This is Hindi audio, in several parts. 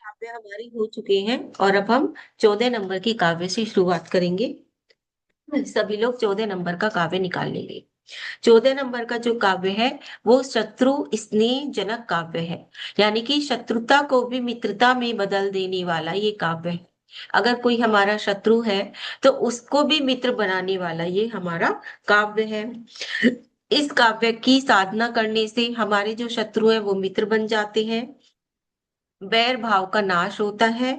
काव्य हमारी हो चुके हैं और अब हम 14 नंबर की काव्य से शुरुआत करेंगे। सभी लोग 14 नंबर का काव्य निकाल लेंगे। 14 नंबर का जो काव्य है वो शत्रु स्नेह जनक काव्य है। यानी कि शत्रुता को भी मित्रता में बदल देने वाला ये काव्य है। अगर कोई हमारा शत्रु है तो उसको भी मित्र बनाने वाला ये हमारा काव्य है। इस काव्य की साधना करने से हमारे जो शत्रु है वो मित्र बन जाते हैं, वैर भाव का नाश होता है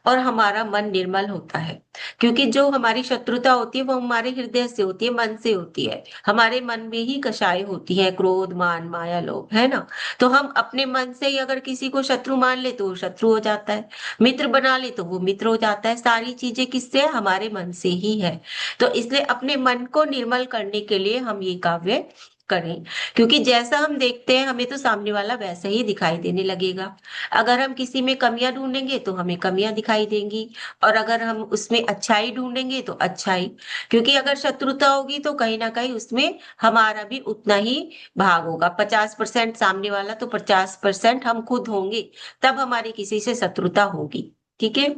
और हमारा मन निर्मल होता है। क्योंकि जो हमारी शत्रुता होती है वो हमारे हृदय से होती है, मन से होती है। हमारे मन में ही कषाय होती है, क्रोध मान माया लोभ, है ना। तो हम अपने मन से ही अगर किसी को शत्रु मान ले तो वो शत्रु हो जाता है, मित्र बना ले तो वो मित्र हो जाता है। सारी चीजें किससे है? हमारे मन से ही है। तो इसलिए अपने मन को निर्मल करने के लिए हम ये काव्य करें। क्योंकि जैसा हम देखते हैं हमें तो सामने वाला वैसा ही दिखाई देने लगेगा। अगर हम किसी में कमियां ढूंढेंगे तो हमें कमियां दिखाई देंगी, और अगर हम उसमें अच्छाई ढूंढेंगे तो अच्छाई। क्योंकि अगर शत्रुता होगी तो कहीं ना कहीं उसमें हमारा भी उतना ही भाग होगा। 50% सामने वाला तो 50% हम खुद होंगे, तब हमारी किसी से शत्रुता होगी। ठीक है।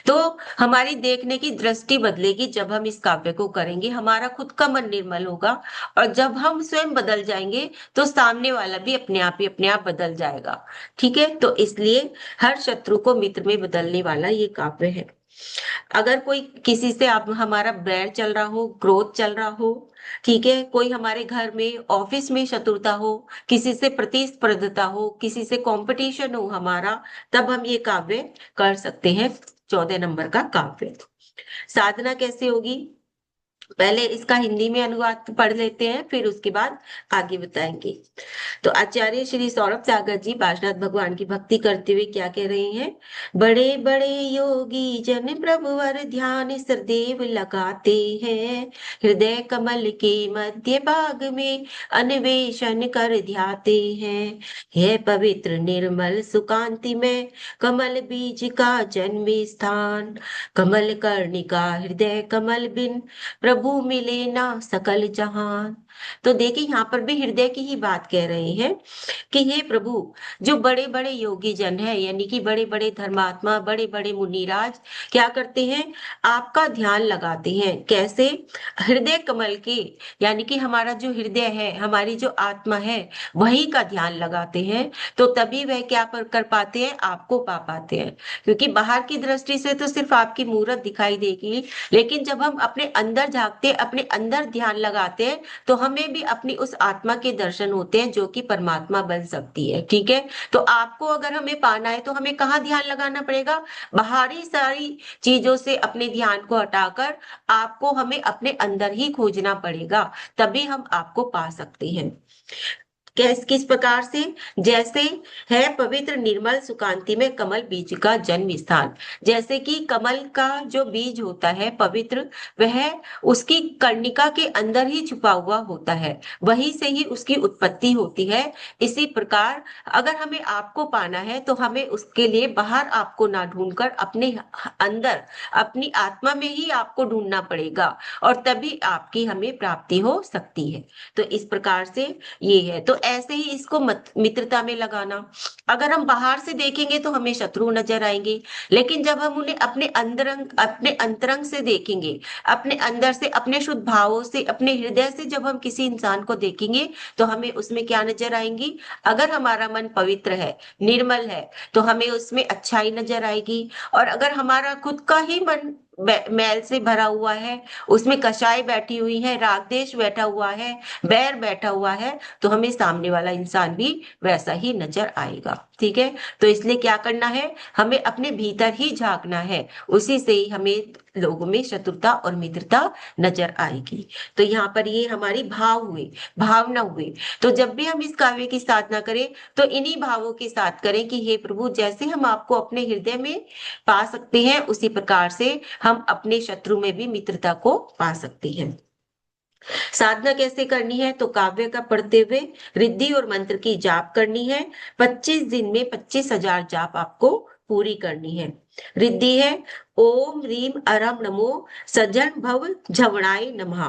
तो हमारी देखने की दृष्टि बदलेगी जब हम इस काव्य को करेंगे, हमारा खुद का मन निर्मल होगा। और जब हम स्वयं बदल जाएंगे तो सामने वाला भी अपने आप बदल जाएगा। ठीक है। तो इसलिए हर शत्रु को मित्र में बदलने वाला ये काव्य है। अगर कोई किसी से आप हमारा बैर चल रहा हो, क्रोध चल रहा हो, ठीक है, कोई हमारे घर में ऑफिस में शत्रुता हो, किसी से प्रतिस्पर्धता हो, किसी से कंपटीशन हो हमारा, तब हम ये काव्य कर सकते हैं। 14 नंबर का काव्य। साधना कैसे होगी? पहले इसका हिंदी में अनुवाद पढ़ लेते हैं, फिर उसके बाद आगे बताएंगे। तो आचार्य श्री सौरभ सागर जी पार्शनाथ भगवान की भक्ति करते हुए क्या कह रहे हैं? बड़े बड़े योगी जन प्रभुवर ध्यान सदैव लगाते हैं, हृदय कमल के मध्य भाग में अन्वेषण कर ध्याते हैं। है पवित्र निर्मल सुकांति में कमल बीज का जन्म स्थान, कमल कर्णिका हृदय कमल बिन प्रभु मिले ना सकल जहान। तो देखिए यहाँ पर भी हृदय की ही बात कह रहे हैं कि हे प्रभु, जो बड़े बड़े योगी जन है, यानी कि बड़े बड़े धर्मात्मा, बड़े बड़े मुनिराज क्या करते हैं? आपका ध्यान लगाते हैं। कैसे? हृदय कमल के, यानी कि हमारा जो हृदय है, हमारी जो आत्मा है, वही का ध्यान लगाते हैं। तो तभी वह क्या कर पाते हैं? आपको पा पाते हैं। क्योंकि बाहर की दृष्टि से तो सिर्फ आपकी मूरत दिखाई देगी, लेकिन जब हम अपने अंदर झांकते हैं, अपने अंदर ध्यान लगाते हैं, तो हमें भी अपनी उस आत्मा के दर्शन होते हैं जो कि परमात्मा बन सकती है। ठीक है। तो आपको अगर हमें पाना है तो हमें कहाँ ध्यान लगाना पड़ेगा? बाहरी सारी चीजों से अपने ध्यान को हटाकर आपको हमें अपने अंदर ही खोजना पड़ेगा, तभी हम आपको पा सकते हैं। किस किस प्रकार से? जैसे है पवित्र निर्मल सुकांति में कमल बीज का जन्म स्थान। जैसे कि कमल का जो बीज होता है पवित्र, वह उसकी कर्णिका के अंदर ही छुपा हुआ होता है, वहीं से ही उसकी उत्पत्ति होती है। इसी प्रकार अगर हमें आपको पाना है तो हमें उसके लिए बाहर आपको ना ढूंढकर अपने अंदर, अपनी आत्मा में ही आपको ढूंढना पड़ेगा, और तभी आपकी हमें प्राप्ति हो सकती है। तो इस प्रकार से ये है। तो ऐसे ही इसको मित्रता में लगाना। अगर हम बाहर से देखेंगे तो हमें शत्रु नजर आएंगे, लेकिन जब हम उन्हें अपने अंतरंग से देखेंगे, अपने अंदर से, अपने शुद्ध भावों से, अपने हृदय से जब हम किसी इंसान को देखेंगे तो हमें उसमें क्या नजर आएंगी? अगर हमारा मन पवित्र है, निर्मल है, तो हमें उसमें अच्छाई नजर आएगी। और अगर हमारा खुद का ही मन मैल से भरा हुआ है, उसमें कषाय बैठी हुई है, राग द्वेष बैठा हुआ है, बैर बैठा हुआ है, तो हमें सामने वाला इंसान भी वैसा ही नजर आएगा। ठीक है। तो इसलिए क्या करना है? हमें अपने भीतर ही झांकना है, उसी से ही हमें लोगों में शत्रुता और मित्रता नजर आएगी। तो यहाँ पर ये हमारी भाव हुए, भावना हुए। तो जब भी हम इस काव्य की साधना करें तो इन्हीं भावों के साथ करें कि हे प्रभु, जैसे हम आपको अपने हृदय में पा सकते हैं, उसी प्रकार से हम अपने शत्रु में भी मित्रता को पा सकते हैं। साधना कैसे करनी है? तो काव्य का पढ़ते हुए रिद्धि और मंत्र की जाप करनी है। 25 दिन में 25,000 जाप आपको पूरी करनी है। रिद्धि है ओम रीम अरम नमो सज्जन भव झवणाय नमः।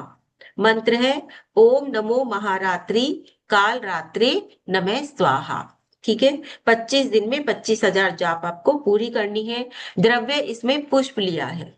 मंत्र है ओम नमो महारात्रि काल रात्रि नमः स्वाहा। ठीक है, 25 दिन में 25,000 जाप आपको पूरी करनी है। द्रव्य इसमें पुष्प लिया है,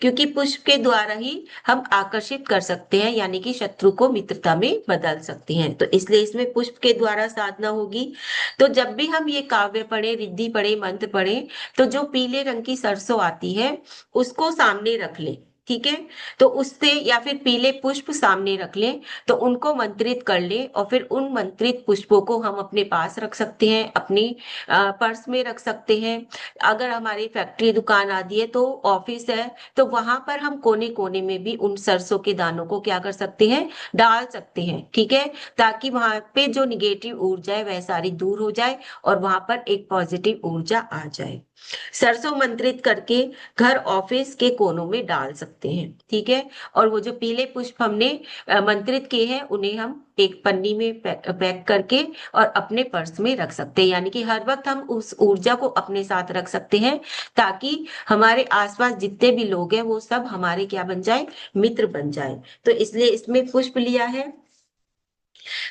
क्योंकि पुष्प के द्वारा ही हम आकर्षित कर सकते हैं, यानी कि शत्रु को मित्रता में बदल सकते हैं, तो इसलिए इसमें पुष्प के द्वारा साधना होगी। तो जब भी हम ये काव्य पढ़े, रिद्धि पढ़े, मंत्र पढ़े, तो जो पीले रंग की सरसों आती है उसको सामने रख ले। ठीक है, तो उससे, या फिर पीले पुष्प सामने रख ले, तो उनको मंत्रित कर ले, और फिर उन मंत्रित पुष्पों को हम अपने पास रख सकते हैं, अपनी पर्स में रख सकते हैं। अगर हमारी फैक्ट्री, दुकान आदि है, तो ऑफिस है, तो वहां पर हम कोने कोने में भी उन सरसों के दानों को क्या कर सकते हैं, डाल सकते हैं। ठीक है, ताकि वहां पे जो निगेटिव ऊर्जा है वह सारी दूर हो जाए और वहां पर एक पॉजिटिव ऊर्जा आ जाए। सरसों मंत्रित करके घर, ऑफिस के कोनों में डाल सकते हैं। ठीक है, और वो जो पीले पुष्प हमने मंत्रित किए हैं उन्हें हम एक पन्नी में पैक करके और अपने पर्स में रख सकते हैं, यानी कि हर वक्त हम उस ऊर्जा को अपने साथ रख सकते हैं, ताकि हमारे आसपास जितने भी लोग हैं वो सब हमारे क्या बन जाए, मित्र बन जाए। तो इसलिए इसमें पुष्प लिया है।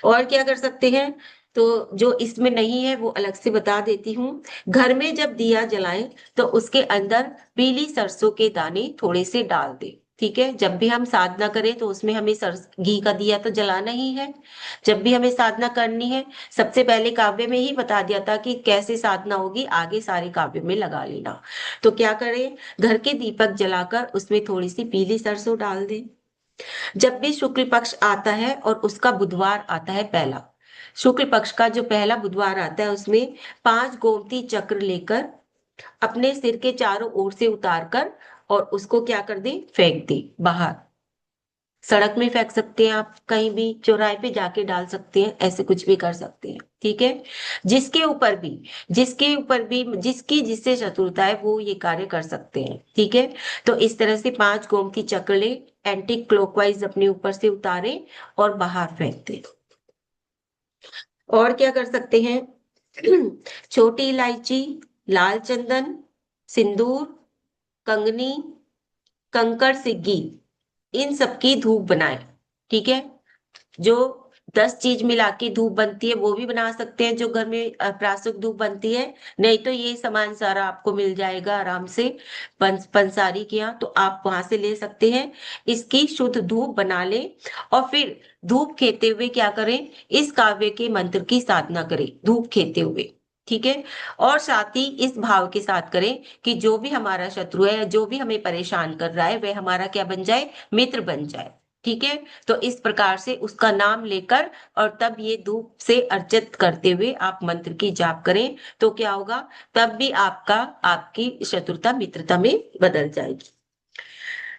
और क्या कर सकते हैं, तो जो इसमें नहीं है वो अलग से बता देती हूँ। घर में जब दिया जलाएं तो उसके अंदर पीली सरसों के दाने थोड़े से डाल दे। ठीक है, जब भी हम साधना करें तो उसमें हमें घी का दिया तो जलाना ही है। जब भी हमें साधना करनी है, सबसे पहले काव्य में ही बता दिया था कि कैसे साधना होगी, आगे सारे काव्य में लगा लेना। तो क्या करें, घर के दीपक जलाकर उसमें थोड़ी सी पीली सरसों डाल दें। जब भी शुक्ल पक्ष आता है और उसका बुधवार आता है पहला, शुक्ल पक्ष का जो पहला बुधवार आता है उसमें 5 गोमती चक्र लेकर अपने सिर के चारों ओर से उतार कर और उसको क्या कर दे, फेंक दे बाहर। सड़क में फेंक सकते हैं आप, कहीं भी चौराहे पे जाके डाल सकते हैं, ऐसे कुछ भी कर सकते हैं। ठीक है, जिसके ऊपर भी जिसकी जिससे शत्रुता है वो ये कार्य कर सकते हैं। ठीक है, तो इस तरह से 5 गोमती चक्र ले, एंटी क्लॉकवाइज अपने ऊपर से उतारे और बाहर फेंक दे। और क्या कर सकते हैं, छोटी इलायची, लाल चंदन, सिंदूर, कंगनी, कंकड़ सिग्गी, इन सबकी धूप बनाए। ठीक है, जो 10 चीज मिला के धूप बनती है वो भी बना सकते हैं, जो घर में प्रासुक धूप बनती है। नहीं तो ये सामान सारा आपको मिल जाएगा आराम से पंसारी के यहाँ, तो आप वहां से ले सकते हैं। इसकी शुद्ध धूप बना ले और फिर धूप खेते हुए क्या करें, इस काव्य के मंत्र की साधना करें धूप खेते हुए। ठीक है, और साथ ही इस भाव के साथ करें कि जो भी हमारा शत्रु है या जो भी हमें परेशान कर रहा है वह हमारा क्या बन जाए, मित्र बन जाए। ठीक है, तो इस प्रकार से उसका नाम लेकर और तब ये धूप से अर्चित करते हुए आप मंत्र की जाप करें, तो क्या होगा, तब भी आपकी शत्रुता मित्रता में बदल जाएगी।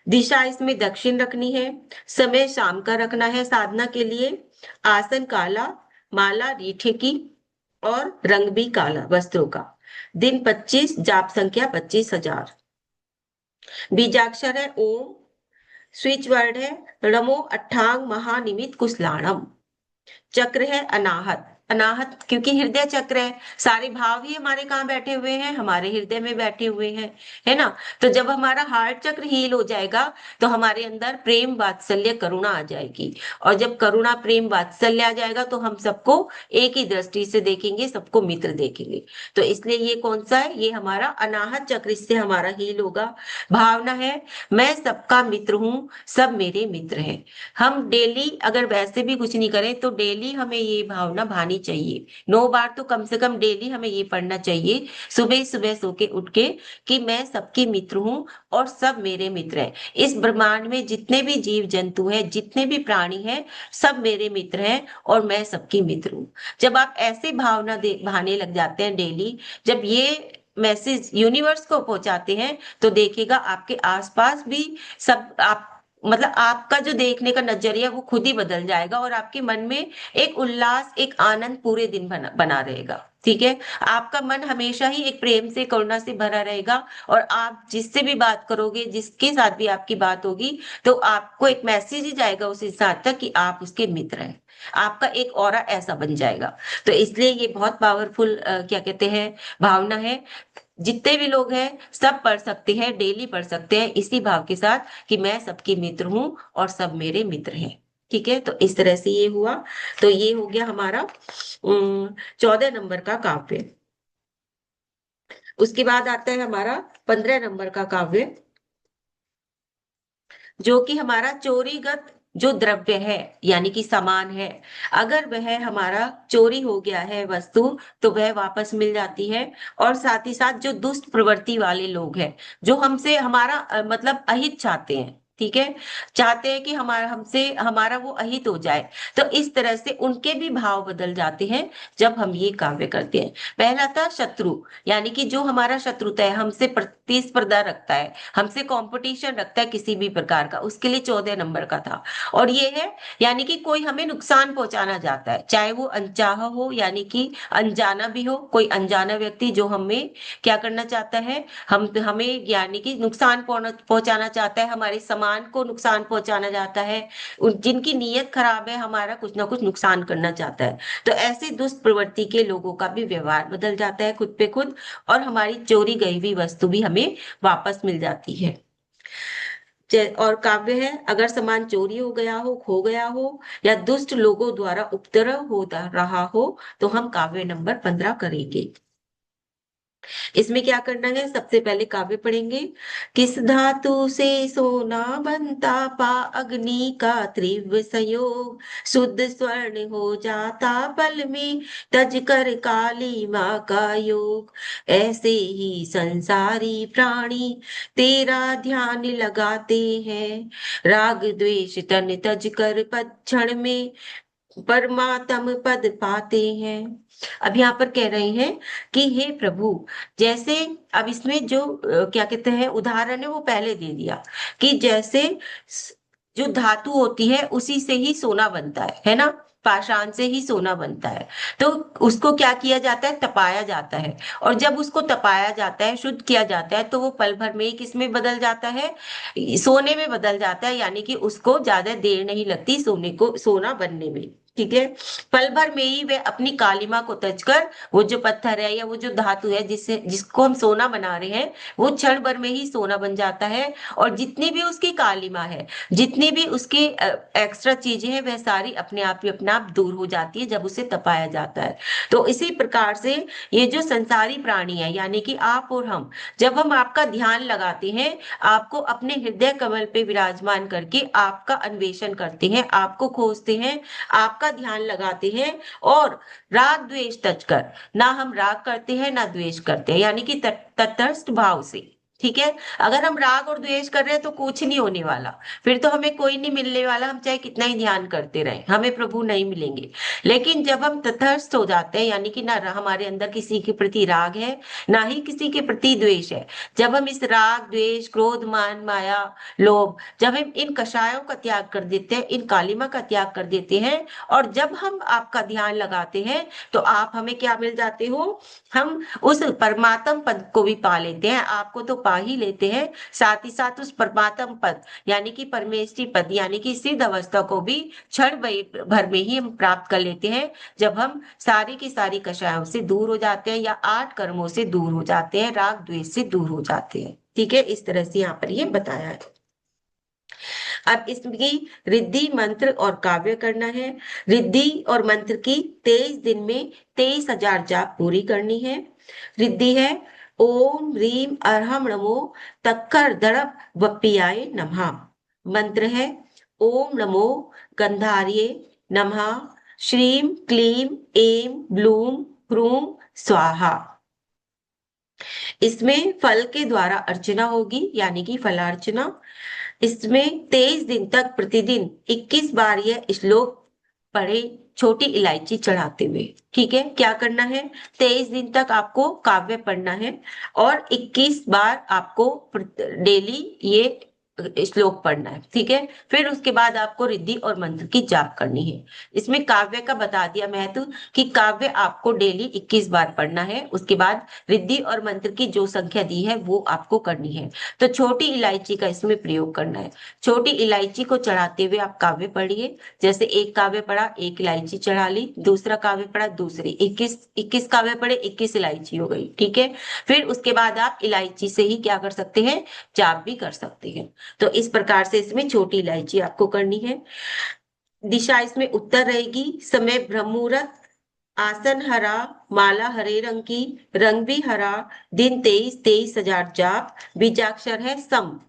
दिशा इसमें दक्षिण रखनी है। समय शाम का रखना है साधना के लिए। आसन काला, माला रीठे की, और रंग भी काला वस्त्रों का। दिन 25, जाप संख्या 25,000। बीजाक्षर है ओम। स्विच वर्ड है नमो अट्ठांग महानिमित कुशलाणम। चक्र है अनाहत। अनाहत क्योंकि हृदय चक्र है, सारे भाव ही हमारे कहाँ बैठे हुए हैं, हमारे हृदय में बैठे हुए हैं, है ना। तो जब हमारा हार्ट चक्र हील हो जाएगा तो हमारे अंदर प्रेम वात्सल्य करुणा आ जाएगी, और जब करुणा प्रेम वात्सल्य आ जाएगा तो हम सबको एक ही दृष्टि से देखेंगे, सबको मित्र देखेंगे। तो इसलिए ये कौन सा है, ये हमारा अनाहत चक्र, इससे हमारा हील होगा। भावना है मैं सबका मित्र हूँ, सब मेरे मित्र हैं। हम डेली अगर वैसे भी कुछ नहीं करें तो डेली हमें ये भावना भानी चाहिए, 9 बार तो कम से कम डेली हमें ये पढ़ना चाहिए, सुबह सुबह सो के उठ के, कि मैं सबकी मित्र हूँ और सब मेरे मित्र हैं। इस ब्रह्मांड में जितने भी जीव जंतु हैं, जितने भी प्राणी हैं, सब मेरे मित्र हैं और मैं सबकी मित्र हूँ। जब आप ऐसे भावना दे भाने लग जाते हैं डेली, जब ये मैसेज यूनिवर्स को पहुंचाते हैं, तो देखिएगा आपके आसपास भी सब आप, मतलब आपका जो देखने का नजरिया वो खुद ही बदल जाएगा, और आपके मन में एक उल्लास, एक आनंद पूरे दिन बना रहेगा। ठीक है, आपका मन हमेशा ही एक प्रेम से, करुणा से भरा रहेगा, और आप जिससे भी बात करोगे, जिसके साथ भी आपकी बात होगी, तो आपको एक मैसेज ही जाएगा उस इंसान तक कि आप उसके मित्र हैं। आपका एक ऑरा ऐसा बन जाएगा। तो इसलिए ये बहुत पावरफुल क्या कहते हैं, भावना है। जितने भी लोग हैं सब पढ़ सकते हैं, डेली पढ़ सकते हैं इसी भाव के साथ कि मैं सबकी मित्र हूँ और सब मेरे मित्र हैं। ठीक है, तो इस तरह से ये हुआ। तो ये हो गया हमारा 14 नंबर का काव्य। उसके बाद आता है हमारा 15 नंबर का काव्य, जो कि हमारा चोरीगत जो द्रव्य है यानी कि सामान है, अगर वह हमारा चोरी हो गया है वस्तु, तो वह वापस मिल जाती है। और साथ ही साथ जो दुष्ट प्रवृत्ति वाले लोग हैं, जो हमसे हमारा मतलब अहित चाहते हैं, ठीक है, चाहते हैं कि हमारा हमसे हमारा वो अहित हो जाए, तो इस तरह से उनके भी भाव बदल जाते हैं जब हम ये काव्य करते हैं। पहला था शत्रु, यानी कि जो हमारा शत्रुता है, हमसे प्रतिस्पर्धा रखता है, हमसे कंपटीशन रखता है किसी भी प्रकार का, उसके लिए 14 नंबर का था। और ये है यानी कि कोई हमें नुकसान पहुंचाना चाहता है, चाहे वो अनचाहा हो यानी कि अनजाना भी हो, कोई अनजाना व्यक्ति जो हमें क्या करना चाहता है, हम हमें यानी कि नुकसान पहुंचाना चाहता है, हमारे सामान को नुकसान पहुंचाना चाहता है, जिनकी नीयत खराब है, हमारा कुछ ना कुछ नुकसान करना चाहता है। तो ऐसे दुष्ट प्रवृत्ति के लोगों का भी व्यवहार बदल जाता है खुद पे खुद, और हमारी चोरी गई हुई वस्तु भी हमें वापस मिल जाती है। और काव्य है, अगर सामान चोरी हो गया हो, खो गया हो, या दुष्ट लोगों द्वारा उपद्रव हो रहा हो, तो हम काव्य नंबर 15 करेंगे। इसमें क्या करना है, सबसे पहले काव्य पढ़ेंगे। किस धातु से सोना बनता, पा अग्नि का त्रिव संयोग, शुद्ध स्वर्ण हो जाता पल में, तज कर काली माँ का योग। ऐसे ही संसारी प्राणी तेरा ध्यान लगाते हैं, राग द्वेष तन तज कर पद क्षण में परमात्म पद पाते हैं। अब यहाँ पर कह रहे हैं कि हे प्रभु, जैसे, अब इसमें जो क्या कहते हैं उदाहरण है वो पहले दे दिया, कि जैसे जो धातु होती है उसी से ही सोना बनता है ना, पाषाण से ही सोना बनता है। तो उसको क्या किया जाता है, तपाया जाता है, और जब उसको तपाया जाता है, शुद्ध किया जाता है, तो वो पल भर में ही किस में बदल जाता है, सोने में बदल जाता है, यानी कि उसको ज्यादा देर नहीं लगती सोने को सोना बनने में। ठीक है, पल भर में ही वे अपनी कालिमा को तजकर, वो जो पत्थर है या वो जो धातु है जिससे जिसको हम सोना बना रहे हैं, वो क्षण भर में ही सोना बन जाता है। और जितनी भी उसकी कालिमा है, जितनी भी उसकी एक्स्ट्रा चीजें हैं, वह सारी अपने आप ही अपने आप दूर हो जाती है जब उसे तपाया जाता है। तो इसी प्रकार से ये जो संसारी प्राणी है, यानी कि आप और हम, जब हम आपका ध्यान लगाते हैं, आपको अपने हृदय कमल पे विराजमान करके आपका अन्वेषण करते हैं, आपको खोजते हैं, आपका ध्यान लगाते हैं, और राग द्वेष तज कर, ना हम राग करते हैं ना द्वेष करते हैं, यानी कि तटस्थ भाव से। ठीक है, अगर हम राग और द्वेष कर रहे हैं तो कुछ नहीं होने वाला, फिर तो हमें कोई नहीं मिलने वाला, हम चाहे कितना ही ध्यान करते रहें, हमें प्रभु नहीं मिलेंगे। लेकिन जब हम तटस्थ हो जाते हैं, यानी कि ना हमारे अंदर किसी के प्रति राग है, ना ही किसी के प्रति द्वेष है, जब हम इस राग द्वेष क्रोध मान माया लोभ, जब हम इन कषायों का त्याग कर देते हैं, इन कालिमा का त्याग कर देते हैं, और जब हम आपका ध्यान लगाते हैं, तो आप हमें क्या मिल जाते हो, हम उस परमात्म पद को भी पा लेते हैं, आपको तो पा ही लेते हैं, साथ ही साथ उस परमात्म पद यानी कि परमेष्ठी पद यानी कि सिद्ध अवस्था को भी क्षण भर में ही हम प्राप्त कर लेते हैं, जब हम सारी की सारी कषायों से दूर हो जाते हैं, या 8 कर्मों से दूर हो जाते हैं, राग द्वेष से दूर हो जाते हैं। ठीक है, इस तरह से यहाँ पर ये बताया है। अब इसकी रिद्धि मंत्र और काव्य करना है। रिद्धि और मंत्र की 23 दिन में 23,000 जाप पूरी करनी है। रिद्धि है ओम रीम अरहम नमो तक्कर दड़प वप्पियाय नमः। मंत्र है ओम नमो गंधार्ये नमः, श्रीम क्लीम एम ब्लूम ह्रूम स्वाहा। इसमें फल के द्वारा अर्चना होगी, यानी कि फलार्चना। इसमें 23 दिन तक प्रतिदिन 21 बार यह श्लोक पढ़े, छोटी इलायची चढ़ाते हुए। ठीक है, क्या करना है, 23 दिन तक आपको काव्य पढ़ना है, और 21 बार आपको डेली ये श्लोक पढ़ना है। ठीक है, फिर उसके बाद आपको रिद्धि और मंत्र की जाप करनी है। इसमें काव्य का बता दिया महत्व, कि काव्य आपको डेली 21 बार पढ़ना है, उसके बाद रिद्धि और मंत्र की जो संख्या दी है वो आपको करनी है। तो छोटी इलायची का इसमें प्रयोग करना है। छोटी इलायची को चढ़ाते हुए आप काव्य पढ़िए, जैसे एक काव्य पढ़ा, एक इलायची चढ़ा ली, दूसरा काव्य पढ़ा, दूसरी, 21 काव्य पढ़े, 21 इलायची हो गई। ठीक है, फिर उसके बाद आप इलायची से ही क्या कर सकते हैं, जाप भी कर सकते हैं। तो इस प्रकार से इसमें छोटी इलायची आपको करनी है। दिशा इसमें उत्तर रहेगी, समय ब्रह्म मुहूर्त, आसन हरा, माला हरे रंग की, रंग भी हरा, दिन 23 23 हजार जाप, बीजाक्षर है सम,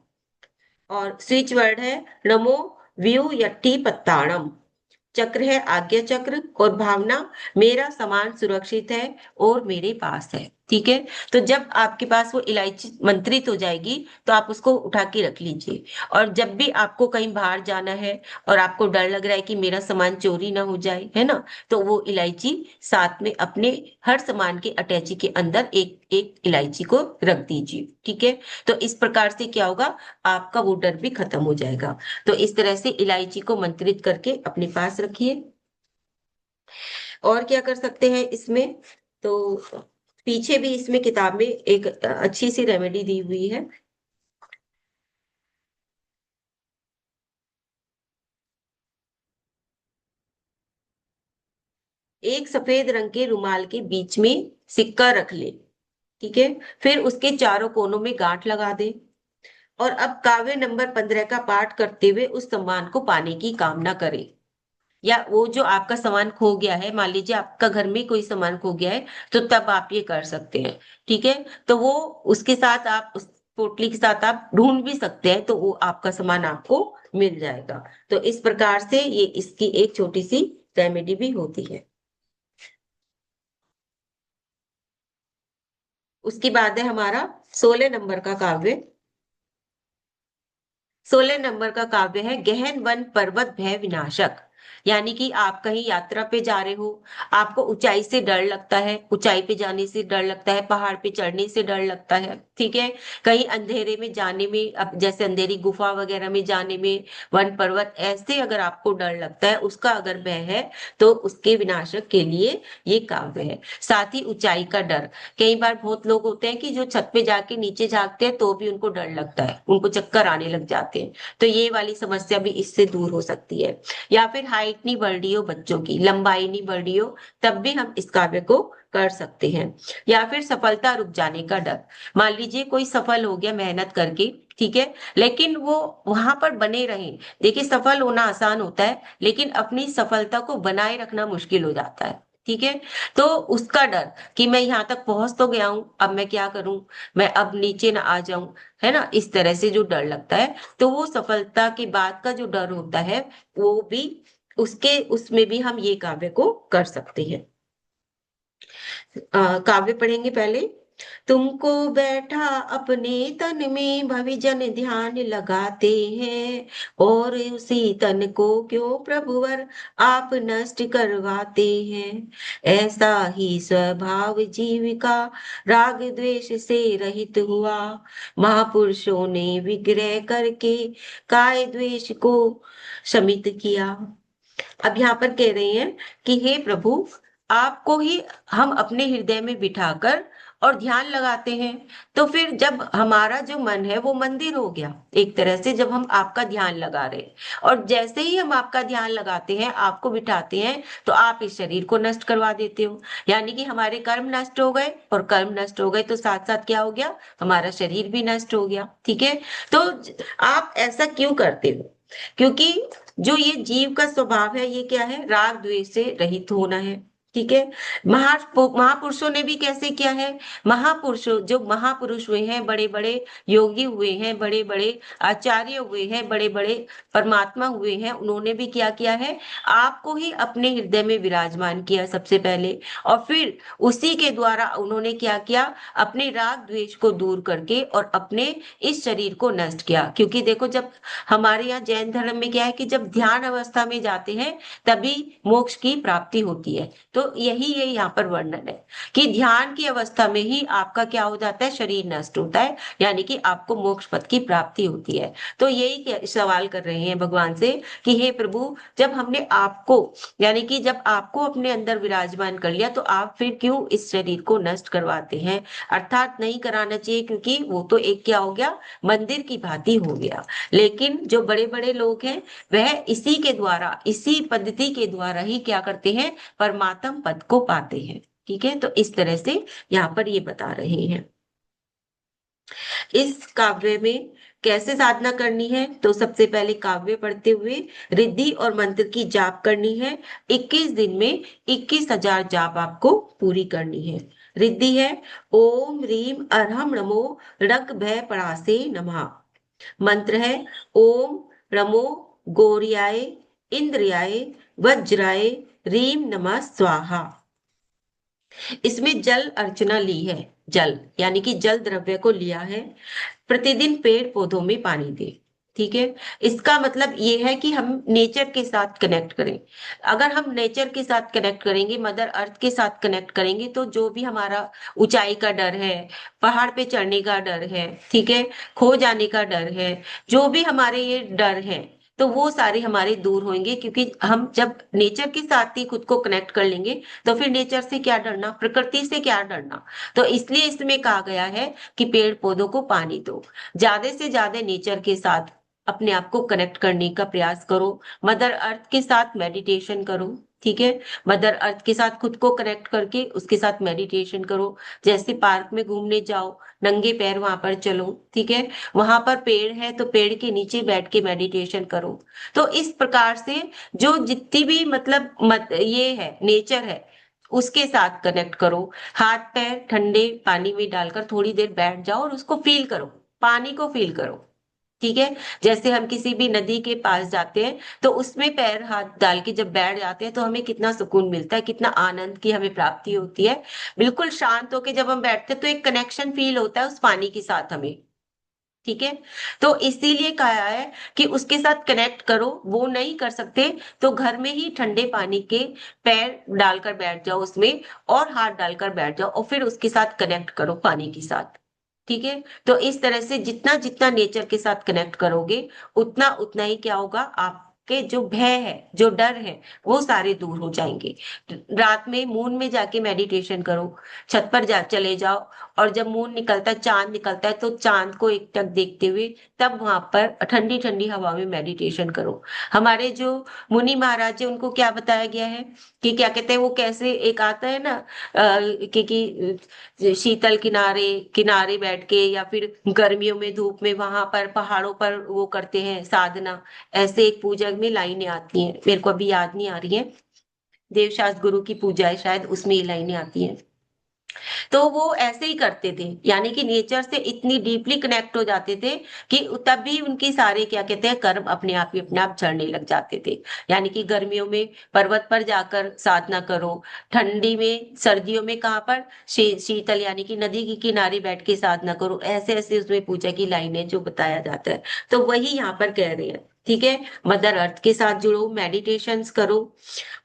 और स्विच वर्ड है नमो व्यू यट्टी पत्ताणम, चक्र है आज्ञा चक्र, और भावना मेरा सामान सुरक्षित है और मेरे पास है। ठीक है, तो जब आपके पास वो इलायची मंत्रित हो जाएगी तो आप उसको उठा के रख लीजिए। और जब भी आपको कहीं बाहर जाना है और आपको डर लग रहा है कि मेरा सामान चोरी ना हो जाए, है ना, तो वो इलायची साथ में अपने हर सामान के अटैची के अंदर एक एक इलायची को रख दीजिए। ठीक है, तो इस प्रकार से क्या होगा, आपका वो डर भी खत्म हो जाएगा। तो इस तरह से इलायची को मंत्रित करके अपने पास रखिए। और क्या कर सकते हैं इसमें, तो पीछे भी इसमें किताब में एक अच्छी सी रेमेडी दी हुई है। एक सफेद रंग के रुमाल के बीच में सिक्का रख ले। ठीक है, फिर उसके चारों कोनों में गांठ लगा दे, और अब काव्य नंबर 15 का पाठ करते हुए उस सम्मान को पाने की कामना करे। या वो जो आपका सामान खो गया है, मान लीजिए आपका घर में कोई सामान खो गया है, तो तब आप ये कर सकते हैं। ठीक है, तो वो उसके साथ आप उस पोटली के साथ आप ढूंढ भी सकते हैं, तो वो आपका सामान आपको मिल जाएगा। तो इस प्रकार से ये इसकी एक छोटी सी रेमेडी भी होती है। उसके बाद है हमारा 16 नंबर का काव्य। 16 नंबर का काव्य है गहन वन पर्वत भय विनाशक। यानी कि आप कहीं यात्रा पे जा रहे हो, आपको ऊंचाई से डर लगता है, ऊंचाई पे जाने से डर लगता है, पहाड़ पे चढ़ने से डर लगता है। ठीक है, कहीं अंधेरे में जाने में, अब जैसे अंधेरी गुफा वगैरह में जाने में, वन पर्वत ऐसे अगर आपको डर लगता है, उसका अगर भय है, तो उसके विनाशक के लिए ये काव्य है। साथ ही ऊंचाई का डर, कई बार बहुत लोग होते हैं कि जो छत पे जाके नीचे झांकते हैं तो भी उनको डर लगता है, उनको चक्कर आने लग जाते हैं। तो ये वाली समस्या भी इससे दूर हो सकती है। या फिर हाइट नहीं बढ़ रही हो, बच्चों की लंबाई नहीं बढ़ रही हो, तब भी हम इस काव्य को कर सकते हैं। या फिर सफलता रुक जाने का डर, मान लीजिए कोई सफल हो गया मेहनत करके, ठीक है, लेकिन वो वहां पर बने रहे। देखिए, सफल होना आसान होता है, लेकिन अपनी सफलता को बनाए रखना मुश्किल हो जाता है। ठीक है, तो उसका डर कि मैं यहाँ तक पहुंच तो गया हूं, अब मैं क्या करूं, मैं अब नीचे ना आ जाऊं, है ना, इस तरह से जो डर लगता है, तो वो सफलता के बाद का जो डर होता है, वो भी उसके उसमें भी हम ये काव्य को कर सकते हैं। काव्य पढ़ेंगे पहले। तुमको बैठा अपने तन में भविजन ध्यान लगाते हैं, और उसी तन को क्यों प्रभुवर आप नष्ट करवाते हैं। ऐसा ही स्वभाव जीविका राग द्वेष से रहित हुआ, महापुरुषों ने विग्रह करके काय द्वेष को शमित किया। अब यहाँ पर कह रहे हैं कि हे प्रभु, आपको ही हम अपने हृदय में बिठाकर और ध्यान लगाते हैं, तो फिर जब हमारा जो मन है वो मंदिर हो गया एक तरह से, जब हम आपका ध्यान लगा रहे हैं, और जैसे ही हम आपका ध्यान लगाते हैं, आपको बिठाते हैं, तो आप इस शरीर को नष्ट करवा देते हो। यानी कि हमारे कर्म नष्ट हो गए, और कर्म नष्ट हो गए तो साथ साथ क्या हो गया, हमारा शरीर भी नष्ट हो गया। ठीक है, तो आप ऐसा क्यों करते हो, क्योंकि जो ये जीव का स्वभाव है, ये क्या है, राग द्वेष से रहित होना है। ठीक है, महापुरुषों ने भी कैसे किया है, महापुरुषों जो महापुरुष हुए हैं, बड़े बड़े योगी हुए हैं, बड़े बड़े आचार्य हुए हैं, बड़े बड़े परमात्मा हुए हैं, उन्होंने भी क्या किया है, आपको ही अपने हृदय में विराजमान किया सबसे पहले, और फिर उसी के द्वारा उन्होंने क्या किया, अपने राग द्वेष को दूर करके और अपने इस शरीर को नष्ट किया। क्योंकि देखो, जब हमारे यहाँ जैन धर्म में क्या है कि जब ध्यान अवस्था में जाते हैं, तभी मोक्ष की प्राप्ति होती है। तो यही ये यहाँ पर वर्णन है कि ध्यान की अवस्था में ही आपका क्या हो जाता है, शरीर नष्ट होता है, यानी कि आपको मोक्ष पद की प्राप्ति होती है। तो यही सवाल कर रहे हैं भगवान से कि हे प्रभु, जब हमने आपको, यानी कि जब आपको अपने अंदर विराजमान कर लिया, तो आप फिर क्यों इस शरीर को नष्ट करवाते हैं। अर्थात नहीं कराना चाहिए, क्योंकि वो तो एक क्या हो गया, मंदिर की भांति हो गया। लेकिन जो बड़े बड़े लोग हैं, वह इसी के द्वारा, इसी पद्धति के द्वारा ही क्या करते हैं, परमात्म पद को पाते हैं। ठीक है, तो इस तरह से यहाँ पर ये बता रहे हैं। इस काव्य में कैसे साधना करनी है, तो सबसे पहले काव्य पढ़ते हुए रिद्धि और मंत्र की जाप करनी है। 21 दिन में 21,000 जाप आपको पूरी करनी है। रिद्धि है ओम रीम अरहम नमो ऋग भय परासे नमः। मंत्र है ओम नमो गौरियाय इंद्रियाय वज्राय रीम नमः स्वाहा। इसमें जल अर्चना ली है, जल यानी कि जल द्रव्य को लिया है। प्रतिदिन पेड़ पौधों में पानी दे। ठीक है, इसका मतलब ये है कि हम नेचर के साथ कनेक्ट करें। अगर हम नेचर के साथ कनेक्ट करेंगे, मदर अर्थ के साथ कनेक्ट करेंगे, तो जो भी हमारा ऊंचाई का डर है, पहाड़ पे चढ़ने का डर है, ठीक है, खो जाने का डर है, जो भी हमारे ये डर है, तो वो सारे हमारे दूर होंगे, क्योंकि हम जब नेचर के साथ ही खुद को कनेक्ट कर लेंगे, तो फिर नेचर से क्या डरना, प्रकृति से क्या डरना। तो इसलिए इसमें कहा गया है कि पेड़ पौधों को पानी दो, ज्यादा से ज्यादा नेचर के साथ अपने आप को कनेक्ट करने का प्रयास करो। मदर अर्थ के साथ मेडिटेशन करो। ठीक है, मदर अर्थ के साथ खुद को कनेक्ट करके उसके साथ मेडिटेशन करो। जैसे पार्क में घूमने जाओ, नंगे पैर वहां पर चलो, ठीक है, वहां पर पेड़ है तो पेड़ के नीचे बैठ के मेडिटेशन करो। तो इस प्रकार से जो जितनी भी मतलब ये है नेचर है, उसके साथ कनेक्ट करो। हाथ पैर ठंडे पानी में डालकर थोड़ी देर बैठ जाओ और उसको फील करो, पानी को फील करो। ठीक है, जैसे हम किसी भी नदी के पास जाते हैं, तो उसमें पैर हाथ डाल के जब बैठ जाते हैं, तो हमें कितना सुकून मिलता है, कितना आनंद की हमें प्राप्ति होती है। बिल्कुल शांत होके जब हम बैठते हैं, तो एक कनेक्शन फील होता है उस पानी के साथ हमें। ठीक है, तो इसीलिए कहा है कि उसके साथ कनेक्ट करो। वो नहीं कर सकते तो घर में ही ठंडे पानी के पैर डालकर बैठ जाओ उसमें, और हाथ डालकर बैठ जाओ, और फिर उसके साथ कनेक्ट करो पानी के साथ। ठीक है, तो इस तरह से जितना जितना नेचर के साथ कनेक्ट करोगे, उतना उतना ही क्या होगा, आपके जो भय है, जो डर है, वो सारे दूर हो जाएंगे। रात में मून में जाके मेडिटेशन करो, छत पर जा चले जाओ, और जब मून निकलता है, चांद निकलता है, तो चांद को एकटक देखते हुए तब वहां पर ठंडी ठंडी हवा में मेडिटेशन करो। हमारे जो मुनि महाराज है, उनको क्या बताया गया है कि क्या कहते हैं, वो कैसे एक आता है ना, कि शीतल किनारे किनारे बैठ के, या फिर गर्मियों में धूप में वहां पर पहाड़ों पर वो करते हैं साधना। ऐसे एक पूजा में लाइनें आती हैं, मेरे को अभी याद नहीं आ रही है, देवशास्त्र गुरु की पूजा है शायद, उसमें ये लाइनें आती हैं। तो वो ऐसे ही करते थे, यानी कि नेचर से इतनी डीपली कनेक्ट हो जाते थे कि तभी उनकी सारे क्या कहते हैं कर्म अपने आप ही अपने आप झड़ने लग जाते थे। यानी कि गर्मियों में पर्वत पर जाकर साधना करो, ठंडी में सर्दियों में कहाँ पर शीतल यानी कि नदी के किनारे बैठ के साधना करो। ऐसे ऐसे उसमें पूजा की लाइनें जो बताया जाता है, तो वही यहाँ पर कह रहे हैं। ठीक है, मदर अर्थ के साथ जुड़ो, मेडिटेशंस करो,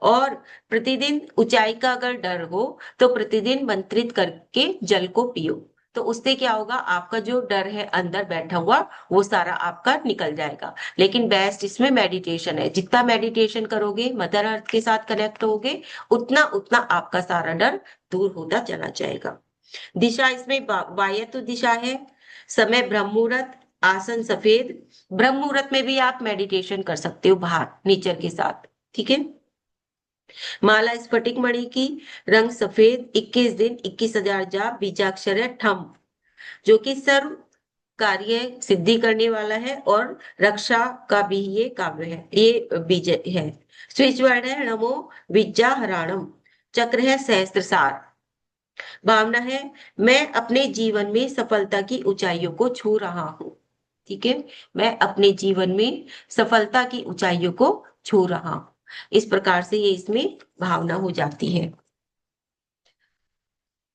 और प्रतिदिन ऊंचाई का अगर डर हो, तो प्रतिदिन मंत्रित करके जल को पियो। तो उससे क्या होगा, आपका जो डर है अंदर बैठा हुआ, वो सारा आपका निकल जाएगा। लेकिन बेस्ट इसमें मेडिटेशन है, जितना मेडिटेशन करोगे, मदर अर्थ के साथ कनेक्ट होगे, उतना उतना आपका सारा डर दूर होता चला जाएगा। दिशा इसमें वायतु दिशा है। समय ब्रह्म मुहूर्त, आसन सफेद। ब्रह्म मुहूर्त में भी आप मेडिटेशन कर सकते हो बाहर नेचर के साथ। ठीक है, माला स्फटिक मणि की, रंग सफेद, 21 दिन 21,000 जाप, बीजाक्षर है ठम, जो कि सर्व कार्य सिद्धि करने वाला है, और रक्षा का भी ये काव्य है, ये बीज है। स्विच वर्ड है नमो विद्या हराणम। चक्र है सहस्त्रसार। भावना है मैं अपने जीवन में सफलता की ऊंचाइयों को छू रहा हूँ। ठीक है, मैं अपने जीवन में सफलता की ऊंचाइयों को छू रहा हूँ। इस प्रकार से ये इसमें भावना हो जाती है।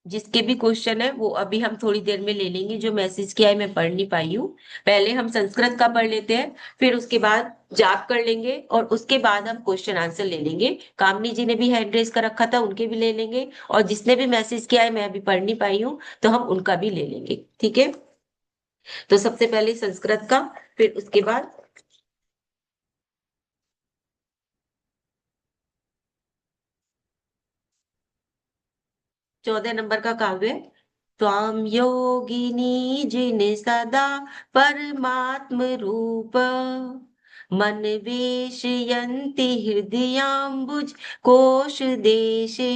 जिसके भी क्वेश्चन है वो अभी हम थोड़ी देर में ले लेंगे, जो मैसेज किया है मैं पढ़ नहीं पाई हूँ। पहले हम संस्कृत का पढ़ लेते हैं, फिर उसके बाद जाप कर लेंगे, और उसके बाद हम क्वेश्चन आंसर ले लेंगे। कामनी जी ने भी हैंड रेस कर रखा था, उनके भी ले लेंगे, और जिसने भी मैसेज किया है मैं अभी पढ़ नहीं पाई हूँ, तो हम उनका भी ले लेंगे। ठीक है, तो सबसे पहले संस्कृत का, फिर उसके बाद 14 नंबर का काव्य। त्वाम योगिनी जिन सदा परमात्म रूप मन वेशयन्ति हृदयाम्बुज कोश देशे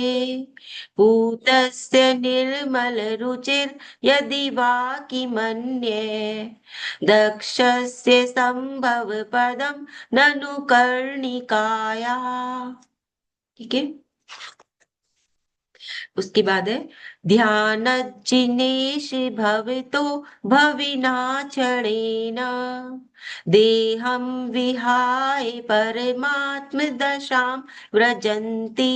पूतस्य निर्मल रुचिर यदि वा किमन्ये दक्षस्य संभव पदम ननु कर्णिकाया। ठीक है। उसके बाद है ध्यान जिनेश भवतो भविना क्षणेन देहं विहाय परमात्म दशां व्रजन्ति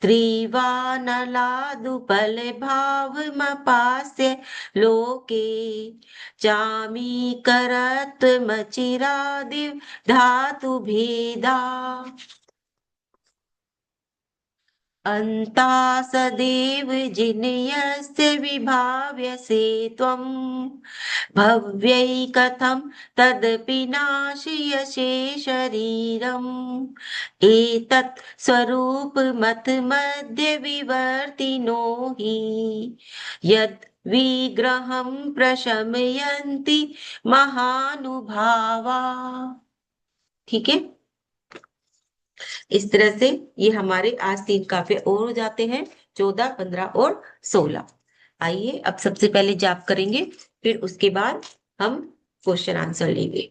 त्रिवानलादुपल भावमपास्य लोके चामीकरत्वमचिरादिव धातु भेदा अन्ता सदेव जिनयस्य विभाव्यसे त्वम् भव्यै कथं तदपि नाशयसे शरीरम् एतत् स्वरूपमथ विवर्तिनो हि यद् विग्रहं प्रशमयन्ति महानुभावा। ठीक है। इस तरह से ये हमारे आज 3 काव्य और हो जाते हैं, 14, 15 और 16। आइए अब सबसे पहले जाप करेंगे, फिर उसके बाद हम क्वेश्चन आंसर लेंगे।